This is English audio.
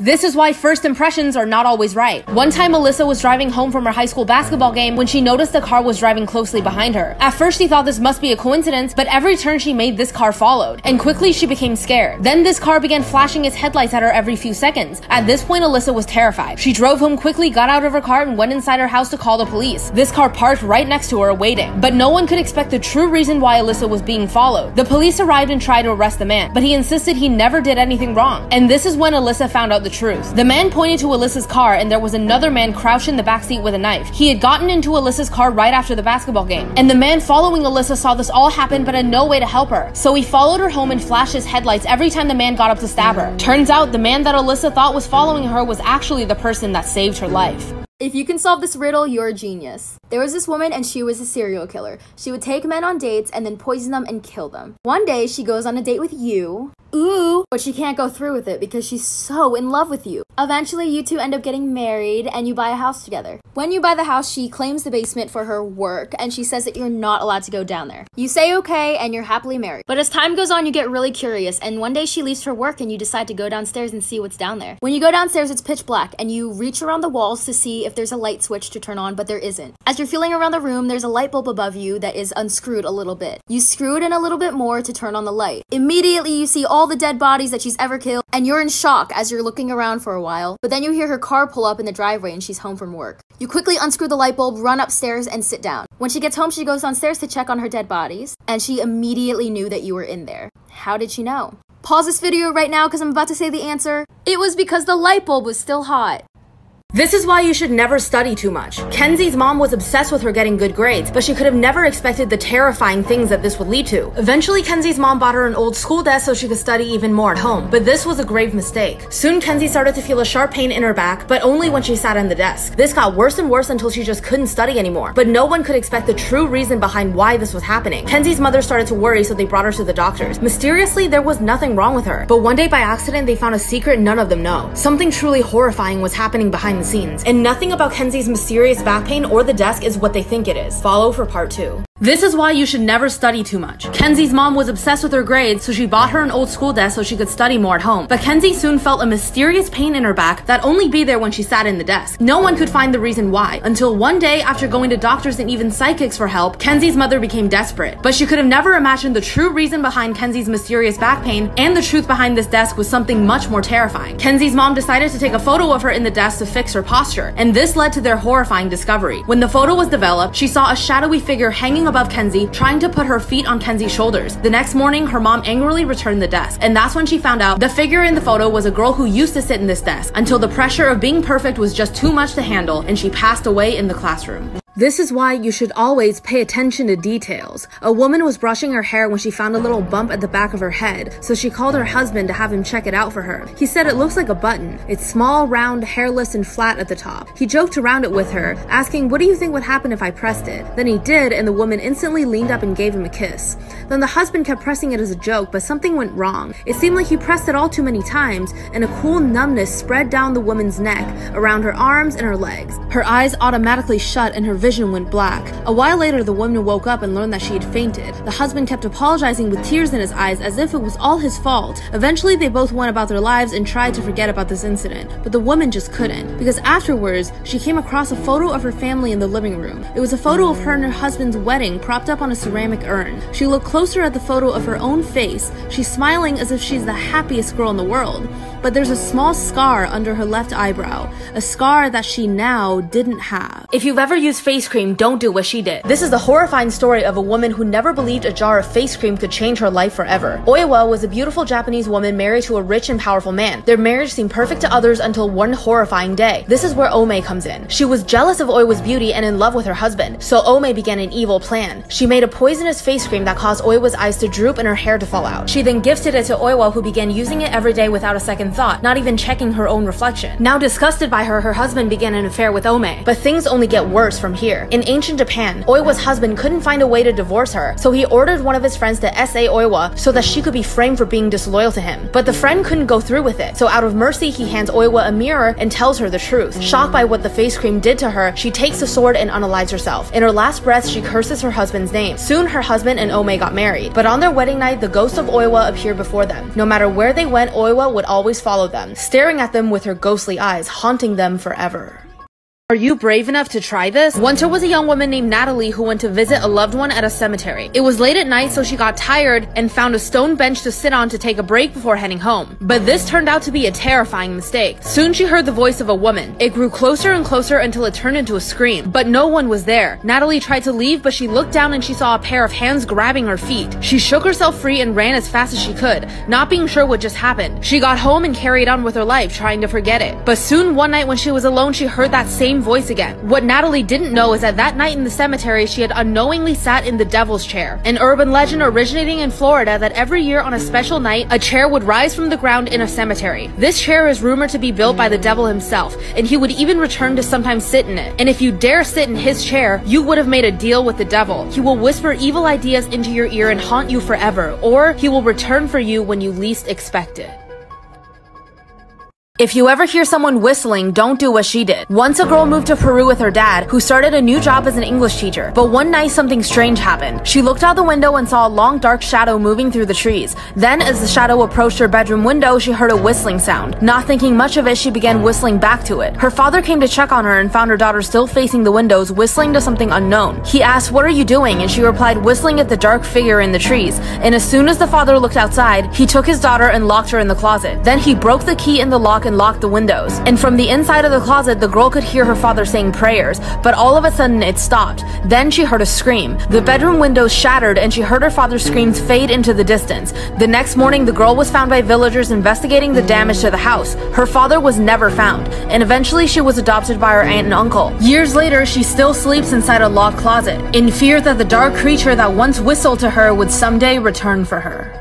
This is why first impressions are not always right. One time Alyssa was driving home from her high school basketball game when she noticed the car was driving closely behind her. At first she thought this must be a coincidence, but every turn she made this car followed, and quickly she became scared. Then this car began flashing its headlights at her every few seconds. At this point Alyssa was terrified. She drove home quickly, got out of her car, and went inside her house to call the police. This car parked right next to her waiting, but no one could expect the true reason why Alyssa was being followed. The police arrived and tried to arrest the man, but he insisted he never did anything wrong. And this is when Alyssa found out the truth. The man pointed to Alyssa's car, and there was another man crouched in the backseat with a knife. He had gotten into Alyssa's car right after the basketball game, and the man following Alyssa saw this all happen but had no way to help her. So he followed her home and flashed his headlights every time the man got up to stab her. Turns out the man that Alyssa thought was following her was actually the person that saved her life. If you can solve this riddle, you're a genius. There was this woman and she was a serial killer. She would take men on dates and then poison them and kill them. One day she goes on a date with you. Ooh, but she can't go through with it because she's so in love with you. Eventually you two end up getting married and you buy a house together. When you buy the house, she claims the basement for her work and she says that you're not allowed to go down there. You say okay and you're happily married. But as time goes on, you get really curious, and one day she leaves for work and you decide to go downstairs and see what's down there. When you go downstairs, it's pitch black and you reach around the walls to see if there's a light switch to turn on, but there isn't. As you're feeling around the room, there's a light bulb above you that is unscrewed a little bit. You screw it in a little bit more to turn on the light. Immediately you see all the dead bodies that she's ever killed, and you're in shock as you're looking around for a while, but then you hear her car pull up in the driveway and she's home from work. You quickly unscrew the light bulb, run upstairs, and sit down. When she gets home, she goes downstairs to check on her dead bodies, and she immediately knew that you were in there. How did she know? Pause this video right now because I'm about to say the answer. It was because the light bulb was still hot. This is why you should never study too much. Kenzie's mom was obsessed with her getting good grades, but she could have never expected the terrifying things that this would lead to. Eventually, Kenzie's mom bought her an old school desk so she could study even more at home, but this was a grave mistake. Soon, Kenzie started to feel a sharp pain in her back, but only when she sat on the desk. This got worse and worse until she just couldn't study anymore, but no one could expect the true reason behind why this was happening. Kenzie's mother started to worry, so they brought her to the doctors. Mysteriously, there was nothing wrong with her, but one day by accident, they found a secret none of them know. Something truly horrifying was happening behind the scenes, and nothing about Kenzie's mysterious back pain or the desk is what they think it is. Follow for part 2. This is why you should never study too much. Kenzie's mom was obsessed with her grades, so she bought her an old school desk so she could study more at home. But Kenzie soon felt a mysterious pain in her back that only be there when she sat in the desk. No one could find the reason why, until one day, after going to doctors and even psychics for help, Kenzie's mother became desperate. But she could have never imagined the true reason behind Kenzie's mysterious back pain, and the truth behind this desk was something much more terrifying. Kenzie's mom decided to take a photo of her in the desk to fix her posture, and this led to their horrifying discovery. When the photo was developed, she saw a shadowy figure hanging above Kenzie, trying to put her feet on Kenzie's shoulders. The next morning, her mom angrily returned the desk, and that's when she found out the figure in the photo was a girl who used to sit in this desk until the pressure of being perfect was just too much to handle, and she passed away in the classroom. This is why you should always pay attention to details. A woman was brushing her hair when she found a little bump at the back of her head, so she called her husband to have him check it out for her. He said it looks like a button. It's small, round, hairless, and flat at the top. He joked around it with her, asking, "What do you think would happen if I pressed it?" Then he did, and the woman instantly leaned up and gave him a kiss. Then the husband kept pressing it as a joke, but something went wrong. It seemed like he pressed it all too many times, and a cool numbness spread down the woman's neck, around her arms and her legs. Her eyes automatically shut and her vision went black. A while later, the woman woke up and learned that she had fainted. The husband kept apologizing with tears in his eyes as if it was all his fault. Eventually, they both went about their lives and tried to forget about this incident, but the woman just couldn't, because afterwards, she came across a photo of her family in the living room. It was a photo of her and her husband's wedding propped up on a ceramic urn. She looked closer at the photo of her own face. She's smiling as if she's the happiest girl in the world, but there's a small scar under her left eyebrow, a scar that she now didn't have. If you've ever used face cream, don't do what she did. This is the horrifying story of a woman who never believed a jar of face cream could change her life forever. Oiwa was a beautiful Japanese woman married to a rich and powerful man. Their marriage seemed perfect to others until one horrifying day. This is where Ome comes in. She was jealous of Oiwa's beauty and in love with her husband, so Ome began an evil plan. She made a poisonous face cream that caused Oiwa's eyes to droop and her hair to fall out. She then gifted it to Oiwa, who began using it every day without a second thought, not even checking her own reflection. Now disgusted by her husband began an affair with Ome, but things only get worse from here. In ancient Japan, Oiwa's husband couldn't find a way to divorce her, so he ordered one of his friends to SA Oiwa so that she could be framed for being disloyal to him. But the friend couldn't go through with it, so out of mercy he hands Oiwa a mirror and tells her the truth. Shocked by what the face cream did to her, she takes the sword and unalives herself. In her last breath, she curses her husband's name. Soon her husband and Ome got married, but on their wedding night, the ghost of Oiwa appeared before them. No matter where they went, Oiwa would always voice followed them, staring at them with her ghostly eyes, haunting them forever. Are you brave enough to try this? Once there was a young woman named Natalie who went to visit a loved one at a cemetery. It was late at night, so she got tired and found a stone bench to sit on to take a break before heading home. But this turned out to be a terrifying mistake. Soon she heard the voice of a woman. It grew closer and closer until it turned into a scream, but no one was there. Natalie tried to leave, but she looked down and she saw a pair of hands grabbing her feet. She shook herself free and ran as fast as she could, not being sure what just happened. She got home and carried on with her life, trying to forget it. But soon one night when she was alone, she heard that same voice again. What Natalie didn't know is that night in the cemetery, she had unknowingly sat in the devil's chair, an urban legend originating in Florida that every year on a special night, a chair would rise from the ground in a cemetery. This chair is rumored to be built by the devil himself, and he would even return to sometimes sit in it. And if you dare sit in his chair, you would have made a deal with the devil. He will whisper evil ideas into your ear and haunt you forever, or he will return for you when you least expect it. If you ever hear someone whistling, don't do what she did. Once a girl moved to Peru with her dad, who started a new job as an English teacher. But one night something strange happened. She looked out the window and saw a long dark shadow moving through the trees. Then as the shadow approached her bedroom window, she heard a whistling sound. Not thinking much of it, she began whistling back to it. Her father came to check on her and found her daughter still facing the windows, whistling to something unknown. He asked, "What are you doing?" And she replied, "Whistling at the dark figure in the trees." And as soon as the father looked outside, he took his daughter and locked her in the closet. Then he broke the key in the lock and locked the windows. And from the inside of the closet, the girl could hear her father saying prayers, but all of a sudden it stopped. Then she heard a scream. The bedroom windows shattered and she heard her father's screams fade into the distance. The next morning, the girl was found by villagers investigating the damage to the house. Her father was never found, and eventually she was adopted by her aunt and uncle. Years later, she still sleeps inside a locked closet, in fear that the dark creature that once whistled to her would someday return for her.